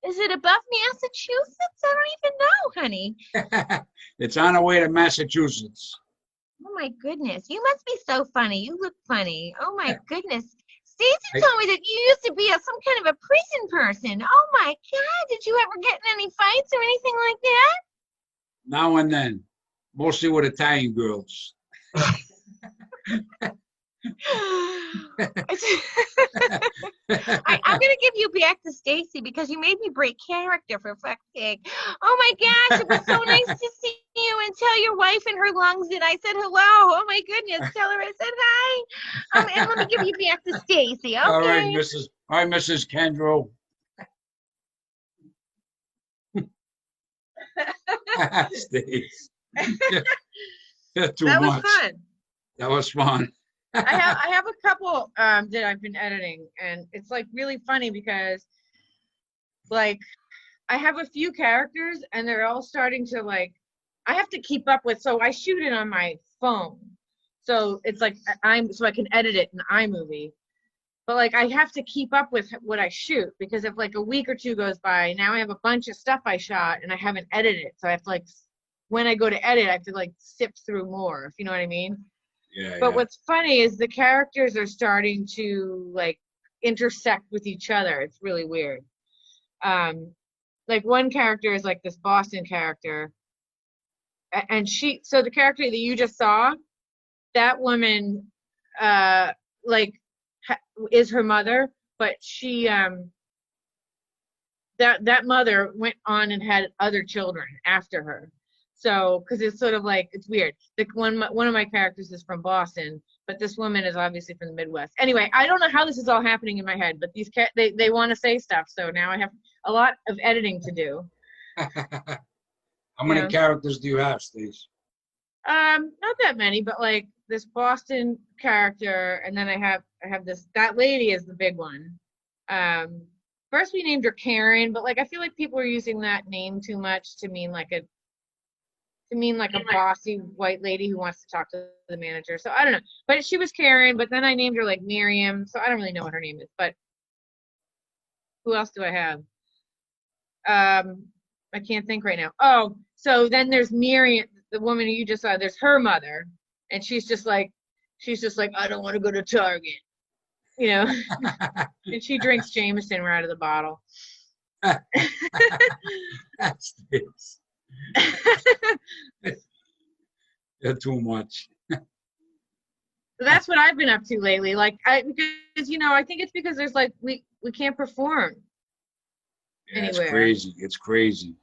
Is it above Massachusetts? I don't even know, honey. It's on the way to Massachusetts. Oh my goodness, you must be so funny. You look funny. Oh my goodness. Stacy told me that you used to be some kind of a prison person. Oh my God, did you ever get in any fights or anything like that? Now and then, mostly with Italian girls. I'm gonna give you back to Stacy because you made me break character, for fuck's sake. Oh my gosh, it was so nice to see you, and tell your wife and her lungs that I said hello. Oh my goodness, tell her I said hi. And let me give you back to Stacy. Okay. All right, Mrs. Kendro. Stacy. Too That was much. fun. That was fun. I have a couple that I've been editing, and it's like really funny because like I have a few characters and they're all starting to I have to keep up with, so I shoot it on my phone. So it's like so I can edit it in iMovie. But I have to keep up with what I shoot, because if a week or two goes by, now I have a bunch of stuff I shot and I haven't edited it. So I have to when I go to edit, I have to sift through more, if you know what I mean. Yeah. But what's funny is the characters are starting to intersect with each other. It's really weird. One character is this Boston character, and so the character that you just saw, that woman, is her mother, but she that mother went on and had other children after her. So, because it's sort of it's weird. One of my characters is from Boston, but this woman is obviously from the Midwest. Anyway, I don't know how this is all happening in my head, but these they want to say stuff, so now I have a lot of editing to do. How many characters do you have, Steve? Not that many, but this Boston character, and then I have that lady is the big one. First we named her Karen, but I feel like people are using that name too much to mean a bossy white lady who wants to talk to the manager. So I don't know. But she was Karen, but then I named her Miriam. So I don't really know what her name is. But who else do I have? I can't think right now. Oh, so then there's Miriam, the woman who you just saw. There's her mother, and she's just like, I don't want to go to Target, and she drinks Jameson right out of the bottle. That's They're too much. That's what I've been up to lately. Like because I think it's because there's like we can't perform Yeah, it's anywhere. crazy. It's crazy.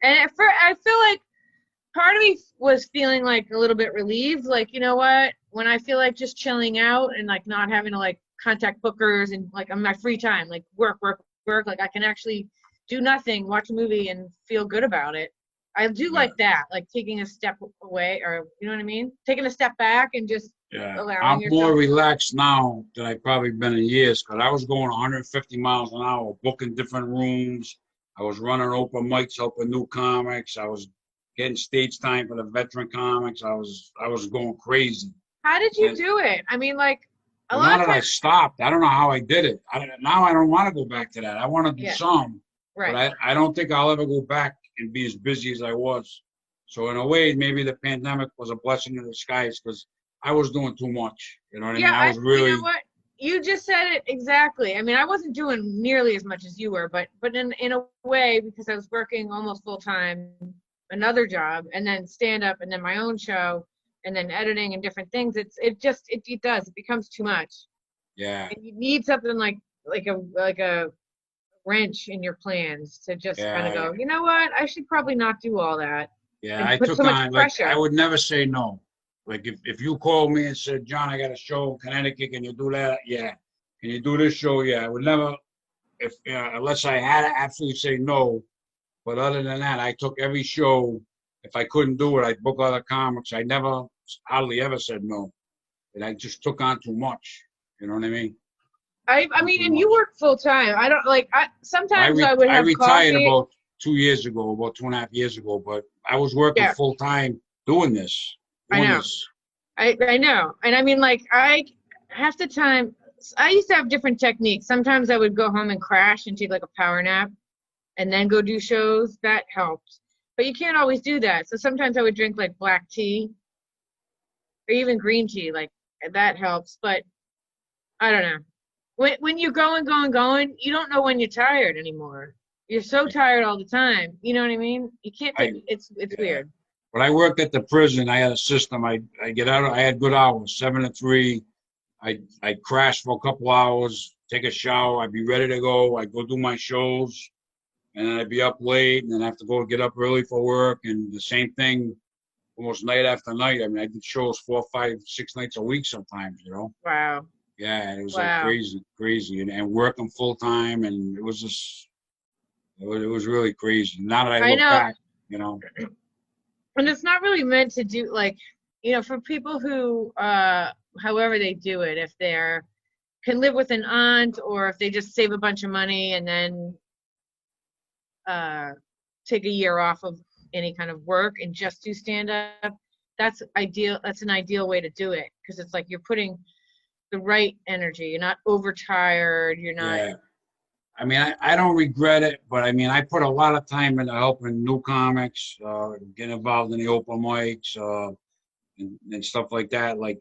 And I feel like part of me was feeling like a little bit relieved. Like, you know what? When I feel like just chilling out and like not having to like contact bookers and like on my free time, like work, like I can actually do nothing, watch a movie and feel good about it. I do Yeah. like that, like taking a step away, or you know what I mean? Taking a step back and just Yeah, allowing I'm more yourself. relaxed now than I've probably been in years because I was going 150 miles an hour, booking different rooms. I was running open mics, helping new comics. I was getting stage time for the veteran comics. I was going crazy. How did you And do it? I mean, like a well, now lot of that I times. stopped, I don't know how I did it. Now I don't want to go back to that. I want to do Yeah, some, but right. I don't think I'll ever go back and be as busy as I was. So in a way, maybe the pandemic was a blessing in disguise because I was doing too much. You know what I mean? Yeah, I was you know really, what? You just said it exactly. I mean, I wasn't doing nearly as much as you were, but in a way because I was working almost full time, another job, and then stand up, and then my own show, and then editing and different things. It does. It becomes too much, yeah, and you need something like a wrench in your plans to just kind of yeah, go. You know what? I should probably not do all that yeah. and I put so took much on, like, I pressure. would never say no. Like, if you called me and said, John, I got a show in Connecticut, can you do that? Yeah. Can you do this show? Yeah. I would never, if unless I had to absolutely say no. But other than that, I took every show. If I couldn't do it, I'd book other comics. I never, hardly ever said no. And I just took on too much. You know what I mean? I On mean, too and you much. work full time. I don't like. Well, Sometimes I would I have retired coffee. about 2 years ago, about 2.5 years ago. But I was working Yeah, full time doing this, I doing know. this. I know. And I mean, like, half the time, I used to have different techniques. Sometimes I would go home and crash and take like a power nap and then go do shows. That helped. But you can't always do that. So sometimes I would drink like black tea or even green tea. Like, that helps. But I don't know. When you're going, you don't know when you're tired anymore. You're so tired all the time. You know what I mean? You can't I take it's Yeah. weird. When I worked at the prison, I had a system. I get out. I had good hours, 7 to 3. I'd crash for a couple hours, take a shower. I'd be ready to go. I'd go do my shows, and then I'd be up late, and then have to go get up early for work. And the same thing, almost night after night. I mean, I did shows 4, 5, 6 nights a week sometimes. Wow. Yeah, it was like Wow. crazy, crazy, and working full time, and it was just, it was really crazy. Now that I I look know. back, you know, And it's not really meant to do like, for people who however they do it, if they're can live with an aunt or if they just save a bunch of money and then uh take a year off of any kind of work and just do stand up, that's ideal. That's an ideal way to do it because it's like you're putting the right energy. You're not overtired, you're not. yeah. I mean, I don't regret it, but I mean, I put a lot of time into helping new comics, get involved in the open mics, and stuff like that. Like,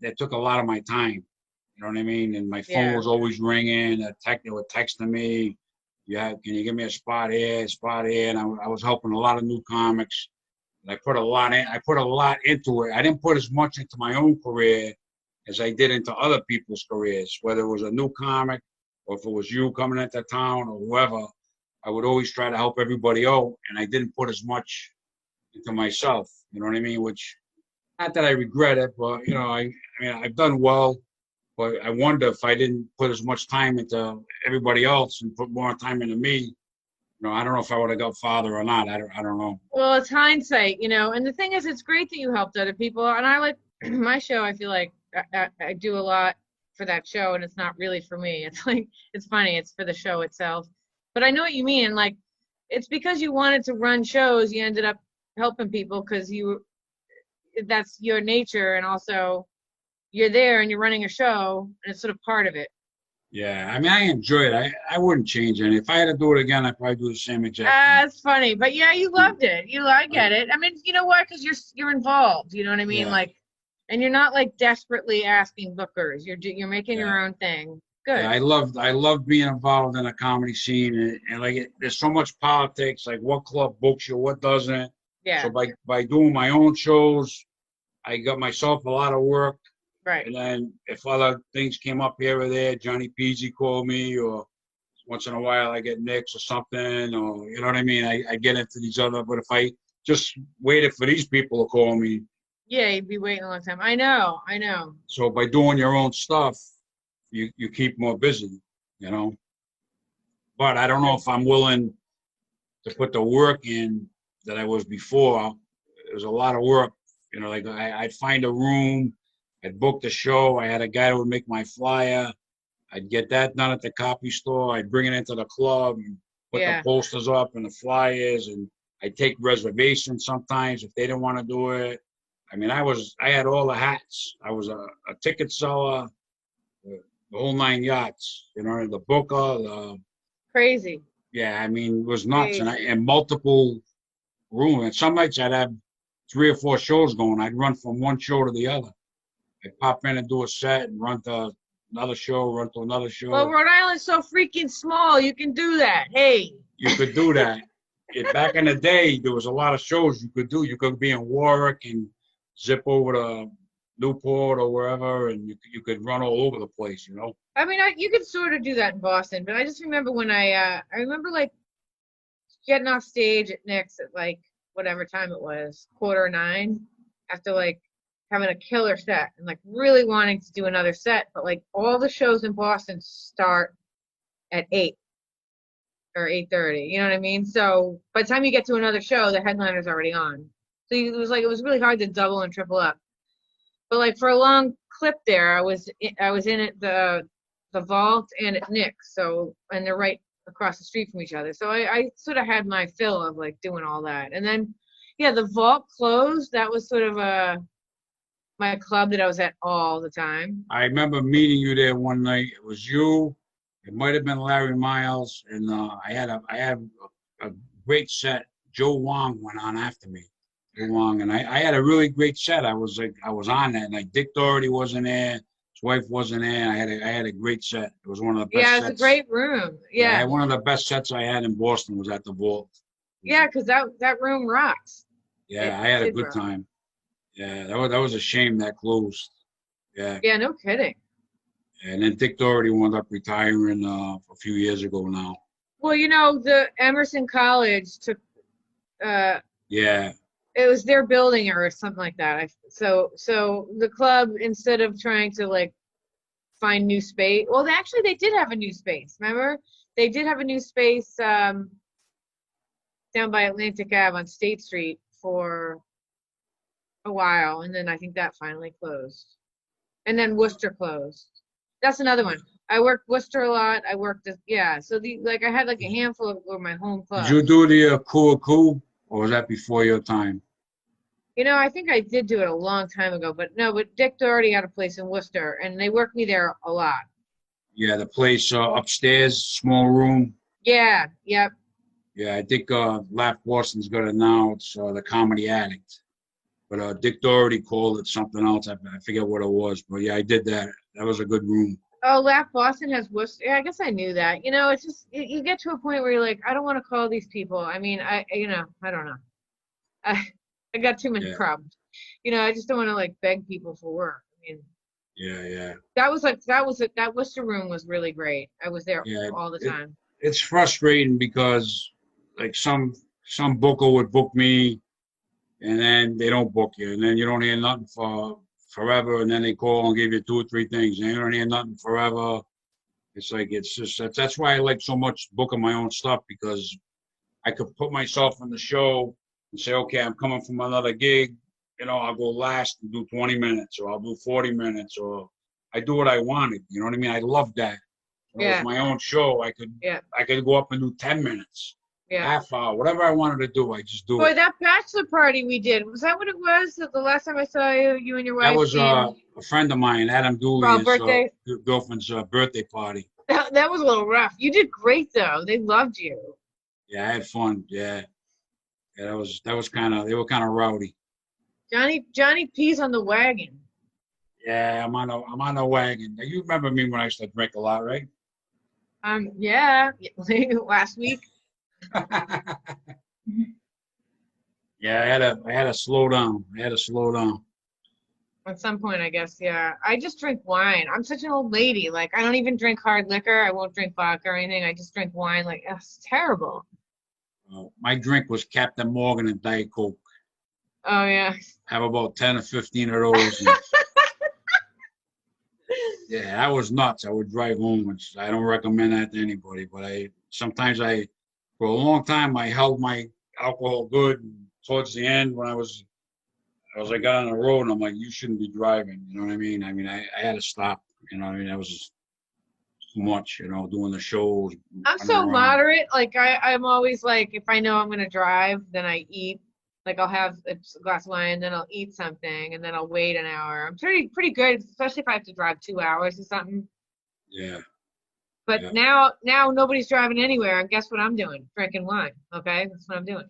it took a lot of my time. You know what I mean? And my phone Yeah. was always ringing. They were texting me. Yeah, can you give me a spot here, spot here? And I was helping a lot of new comics. And I put a lot in. I put a lot into it. I didn't put as much into my own career as I did into other people's careers. Whether it was a new comic or if it was you coming into town or whoever, I would always try to help everybody out. And I didn't put as much into myself. You know what I mean? Which, not that I regret it, but I mean, I've done well. But I wonder if I didn't put as much time into everybody else and put more time into me. I don't know if I would have got farther or not. I don't know. Well, it's hindsight, and the thing is, it's great that you helped other people. And I like my show. I feel like I do a lot for that show, and it's not really for me. It's like, it's funny. It's for the show itself. But I know what you mean. Like, it's because you wanted to run shows, you ended up helping people because that's your nature. And also you're there and you're running a show and it's sort of part of it. Yeah, I mean, I enjoy it. I wouldn't change it. If I had to do it again, I'd probably do the same exact thing. It's funny, but yeah, you loved it. I get it. I mean, you know what? Because you're involved. You know what I mean? Yeah, Like, and you're not like desperately asking bookers. You're making yeah. your own thing. Good. Yeah, I love being involved in a comedy scene, and like there's so much politics, like what club books you, what doesn't. Yeah. So by doing my own shows, I got myself a lot of work. Right. And then if other things came up here or there, Johnny Peasy called me, or once in a while I get Nick's or something, or you know what I mean. I get into these other, but if I just waited for these people to call me, Yeah, you'd be waiting a long time. I know. so by doing your own stuff, you keep more busy, you know. But I don't know if I'm willing to put the work in that I was before. It was a lot of work, you know. Like I'd find a room, I'd book the show. I had a guy who would make my flyer. I'd get that done at the copy store. I'd bring it into the club and put the posters up and the flyers, and I'd take reservations sometimes if they didn't want to do it. I mean, I had all the hats. I was a ticket seller, the whole 9 yards, you know, the booker, the Crazy. yeah, I mean, it was nuts. And multiple rooms. And some nights I'd have 3 or 4 shows going. I'd run from one show to the other. I'd pop in and do a set and run to another show, run to another show. Well, Rhode Island's so freaking small. You can do that. Hey. You could do that. Back in the day, there was a lot of shows you could do. You could be in Warwick and zip over to Newport or wherever, and you could run all over the place, you know? I mean, you could sort of do that in Boston, but I just remember when I remember like getting off stage at Nick's at like whatever time it was, 8:45, after like having a killer set and like really wanting to do another set, but like all the shows in Boston start at 8 or 8:30, you know what I mean? So by the time you get to another show, the headliner's already on. So it was really hard to double and triple up. But like for a long clip there, I was in it the Vault and at Nick's, so, and they're right across the street from each other. So I sort of had my fill of like doing all that. And then yeah, the Vault closed. That was sort of my club that I was at all the time. I remember meeting you there one night. It was you. It might have been Larry Miles, and I had a great set. Joe Wong went on after me. Joe Wong, and I had a really great set. I was on that night. Dick Doherty wasn't there. His wife wasn't there. I had a great set. It was one of the best Yeah, it was sets. a great room. Yeah. One of the best sets I had in Boston was at the Vault. Yeah, because that room rocks. Yeah, I had a good time. Yeah, that was a shame that closed. Yeah. Yeah, no kidding. And then Dick Doherty wound up retiring a few years ago now. Well, you know, the Emerson College took. Yeah. It was their building or something like that. So the club, instead of trying to like find new space, well, they did have a new space. Remember, they did have a new space down by Atlantic Ave on State Street for a while, and then I think that finally closed. And then Worcester closed. That's another one. I worked Worcester a lot. I worked so I had like a handful of my home clubs. Did you do the Cool, or was that before your time? You know, I think I did do it a long time ago, but Dick Doherty had a place in Worcester, and they worked me there a lot. Yeah, the place upstairs, small room. Yeah, yep. Yeah, I think Laugh Boston's got it now. It's the Comedy Addict. But Dick Doherty called it something else. I forget what it was. But yeah, I did that. That was a good room. Oh, Laugh Boston has Worcester. Yeah, I guess I knew that. You know, it's just, you get to a point where you're like, I don't want to call these people. I mean, I don't know. I got too many problems. You know, I just don't want to like beg people for work. I mean, yeah. That Worcester room was really great. I was there all the time. It's frustrating because like some booker would book me, and then they don't book you, and then you don't hear nothing for forever, and then they call and give you 2 or 3 things, and you don't hear nothing forever. It's like, it's just, that's why I like so much booking my own stuff, because I could put myself in the show and say, okay, I'm coming from another gig, you know, I'll go last and do 20 minutes, or I'll do 40 minutes, or I do what I wanted. You know what I mean? I love that. It was my own show. I could go up and do 10 minutes. Yeah. Half hour, whatever I wanted to do, I just do it. Boy, that bachelor party we did, was that what it was? The last time I saw you and your wife? That was a friend of mine, Adam Dooley's girlfriend's birthday party. That was a little rough. You did great though. They loved you. Yeah, I had fun. Yeah, that was kind of, they were kind of rowdy. Johnny pees on the wagon. Yeah, I'm on a wagon. Now, you remember me when I used to drink a lot, right? Yeah, last week. Yeah, I had to slow down. I had to slow down. At some point, I guess, yeah. I just drink wine. I'm such an old lady. Like, I don't even drink hard liquor. I won't drink vodka or anything. I just drink wine. Like, ugh, it's terrible. My drink was Captain Morgan and Diet Coke. Oh, yeah. Have about 10 or 15 of those. And, yeah, that was nuts. I would drive home, which I don't recommend that to anybody. But sometimes for a long time, I held my alcohol good. And towards the end, when I got on the road, and I'm like, you shouldn't be driving. You know what I mean? I had to stop. You know what I mean? That was too much, doing the shows. I'm so around. moderate. Like, I'm always like, if I know I'm going to drive, then I eat. Like, I'll have a glass of wine, then I'll eat something, and then I'll wait an hour. I'm pretty good, especially if I have to drive 2 hours or something. Yeah. But Yeah. now nobody's driving anywhere, and guess what I'm doing? Drinking wine. Okay, that's what I'm doing.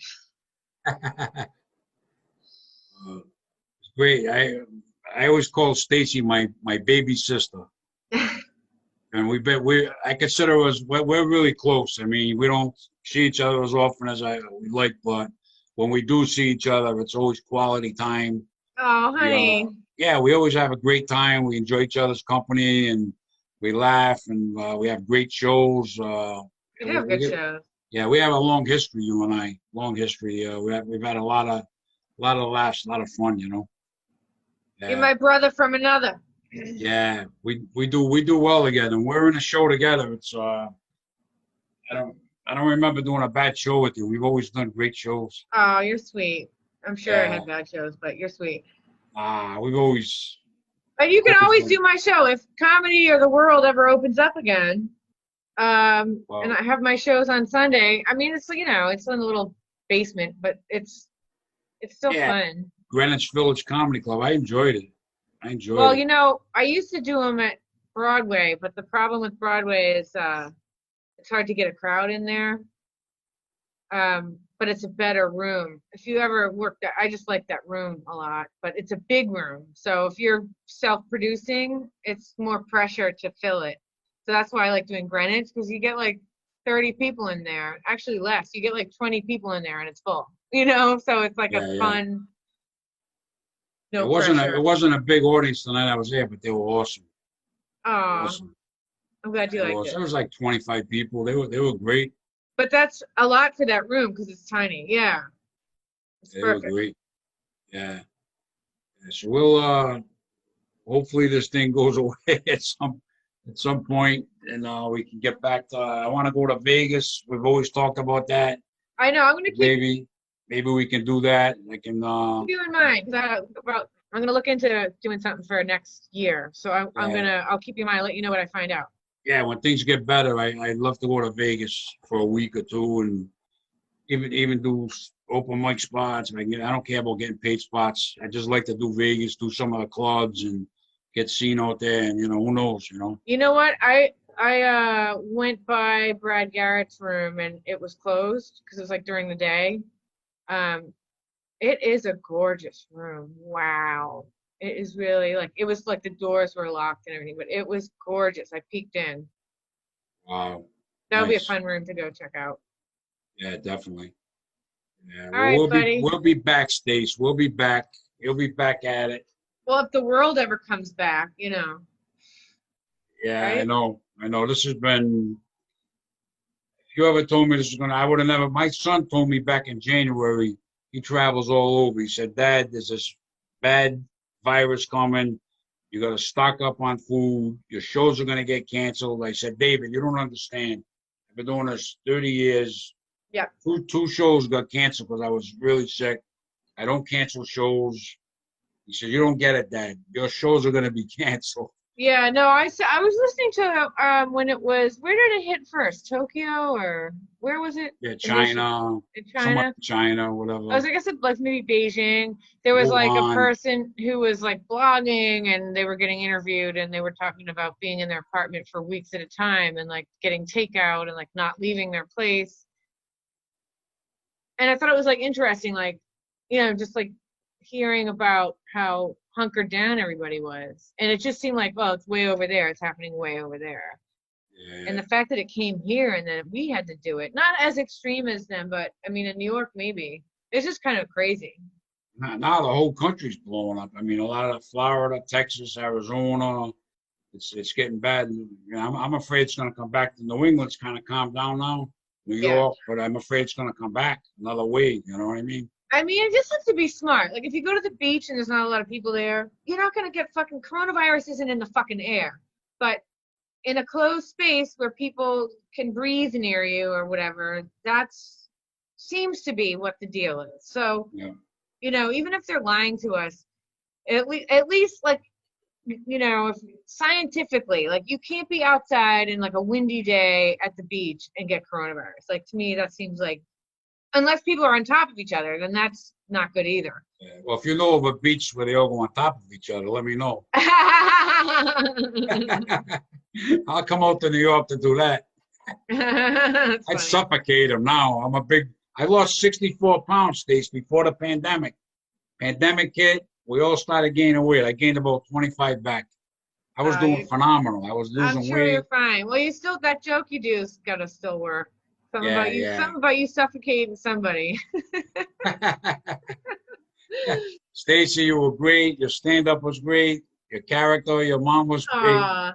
It's great. I always call Stacy my baby sister, and I consider us we're really close. I mean, we don't see each other as often as we like, but when we do see each other, it's always quality time. Oh, honey. Yeah, we always have a great time. We enjoy each other's company, and we laugh, and we have great shows. We have good shows. Yeah, we have a long history, you and I. Long history. We've had a lot of laughs, a lot of fun. Yeah. You're my brother from another. Yeah, we do well together. And we're in a show together. It's I don't remember doing a bad show with you. We've always done great shows. Oh, you're sweet. I'm sure I Yeah. had bad shows, but you're sweet. We've always. But you can always do my show if comedy or the world ever opens up again. And I have my shows on Sunday. I mean, it's it's in a little basement, but it's still fun. Greenwich Village Comedy Club. I enjoyed it. Well, I used to do them at Broadway, but the problem with Broadway is it's hard to get a crowd in there. But it's a better room. If you ever worked there, I just like that room a lot, but it's a big room. So if you're self-producing, it's more pressure to fill it. So that's why I like doing Greenwich, because you get like 30 people in there. Actually less. You get like 20 people in there and it's full. So it's like a fun. No pressure. It wasn't a big audience tonight. I was there, but they were awesome. Oh, awesome. I'm glad you liked it. There was like 25 people. They were great. But that's a lot for that room because it's tiny. Yeah. They were great. Yeah. So we'll hopefully this thing goes away at some point, and we can get back to. I want to go to Vegas. We've always talked about that. I know. I'm gonna keep. Maybe we can do that. I can. Keep you in mind. I'm gonna look into doing something for next year. So I'll keep you in mind. I'll let you know what I find out. Yeah, when things get better, I'd love to go to Vegas for a week or two and even do open mic spots. I don't care about getting paid spots. I just like to do Vegas, do some of the clubs, and get seen out there. And who knows? You know what? I went by Brad Garrett's room and it was closed because it was like during the day. It is a gorgeous room. Wow. It is really it was like the doors were locked and everything, but it was gorgeous. I peeked in. Wow. That would be a fun room to go check out. Yeah, definitely. Yeah. All right, buddy. We'll be back, Stace. We'll be back. You'll be back at it. Well, if the world ever comes back, Yeah, right? I know. This has been. If you ever told me this was I would have never. My son told me back in January. He travels all over. He said, "Dad, there's this bad virus coming. You got to stock up on food. Your shows are going to get canceled." I said, "David, you don't understand. I've been doing this 30 years. Yeah. Two shows got canceled because I was really sick. I don't cancel shows." He said, "You don't get it, Dad. Your shows are going to be canceled." Yeah, no, I was listening to when it was, where did it hit first? Tokyo or where was it? Yeah, China. China, whatever. I guess it maybe Beijing. There was like a person who was blogging and they were getting interviewed and they were talking about being in their apartment for weeks at a time and getting takeout and not leaving their place. And I thought it was interesting, just hearing about how hunkered down everybody was. And it just seemed like, well, it's way over there. It's happening way over there. Yeah. And the fact that it came here and then we had to do it, not as extreme as them, but I mean, in New York, maybe. It's just kind of crazy. Now the whole country's blowing up. I mean, a lot of Florida, Texas, Arizona, it's getting bad. You know, I'm afraid it's going to come back to New England's kind of calmed down now, New York, but I'm afraid it's going to come back another wave. You know what I mean? I mean, you just have to be smart. Like, if you go to the beach and there's not a lot of people there, you're not going to get fucking coronavirus isn't in the fucking air. But in a closed space where people can breathe near you or whatever, that's seems to be what the deal is. So, you know, even if they're lying to us, at least like, you know, if scientifically, like, you can't be outside in like a windy day at the beach and get coronavirus. Like, to me, that seems like, unless people are on top of each other, then that's not good either. Yeah. Well, if you know of a beach where they all go on top of each other, let me know. I'll come out to New York to do that. I'd suffocate them now. I lost 64 pounds, Stace, before the pandemic. Pandemic hit, we all started gaining weight. I gained about 25 back. I was doing phenomenal. I was losing weight. I'm sure you're fine. Well, you still, that joke you do is gotta still work. Something about you suffocating somebody. Stacy, you were great. Your stand-up was great. Your character, your mom was great.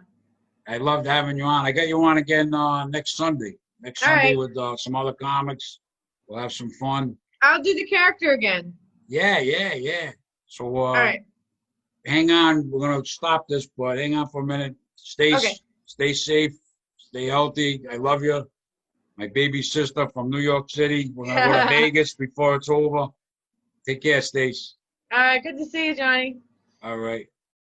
I loved having you on. I got you on again next Sunday. Next Sunday with some other comics. We'll have some fun. I'll do the character again. Yeah. So all right. Hang on. We're gonna stop this, but hang on for a minute. Stay safe. Stay healthy. I love you. My baby sister from New York City. We're gonna go to Vegas before it's over. Take care, Stace. All right. Good to see you, Johnny. All right.